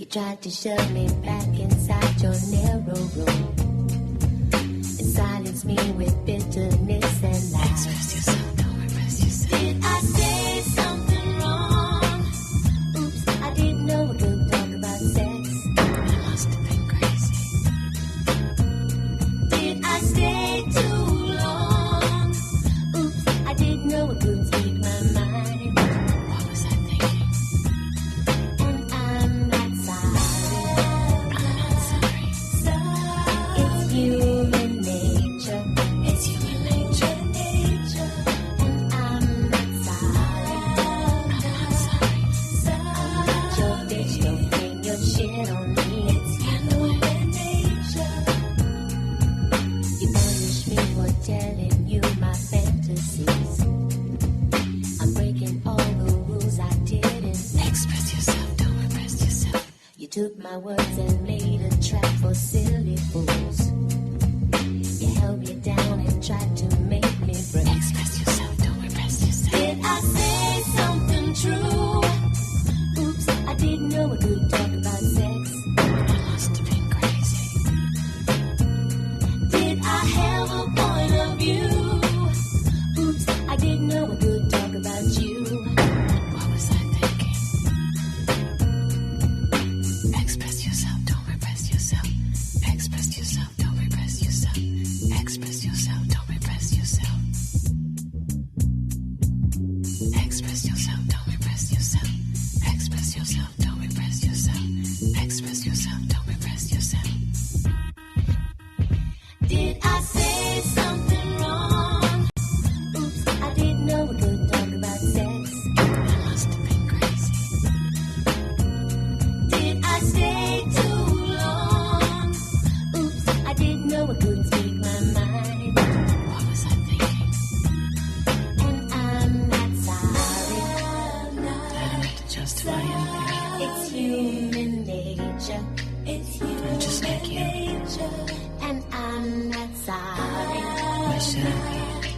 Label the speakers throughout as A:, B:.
A: tried to shove me back inside your narrow room and silence me with bitterness and lies.
B: Express yourself, don't repress yourself.
A: Did I say something wrong? Oops, I didn't know we could talk about sex.
B: I must have been crazy.
A: Did I stay too long? Oops, I didn't know we could speak my mind.
B: What was I thinking?
A: And I'm not sorry.
B: I'm not sorry.
A: It's human nature.
B: It's human nature.
A: And I'm not sorry.
B: I'm not sorry.
A: Your bitch don't bring your shit on me. It's
B: Human
A: nature. You punish me for telling you my fantasies. I'm breaking all the rules I didn't.
B: Express yourself, don't repress yourself.
A: You took my words and made a trap for silly fools. You held me down and tried to make me break.
B: Express yourself, don't repress yourself.
A: Did I say something true? Oops, I didn't know we could talk about sex.
B: I must have been crazy.
A: Did I have a point of view? Oops, I didn't know we could talk about you.
B: What was I thinking? Express yourself, don't repress yourself. Express yourself, don't repress yourself. Express yourself, don't repress yourself. Express yourself, don't repress yourself. Express yourself, don't repress yourself. Express yourself, don't repress yourself.
A: Did I say something wrong? Oops, I didn't know we could talk about sex.
B: I must have been crazy.
A: Did I stay too long? Oops, I didn't know I could speak my mind.
B: What was I thinking?
A: And I'm not sorry.
B: I don't have to justify anything.
A: It's human nature. It's human
B: I'm just like you.
A: nature. And I'm not sorry.
B: Why should I be?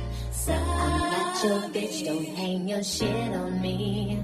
A: I'm not your bitch. Don't hang your shit on me.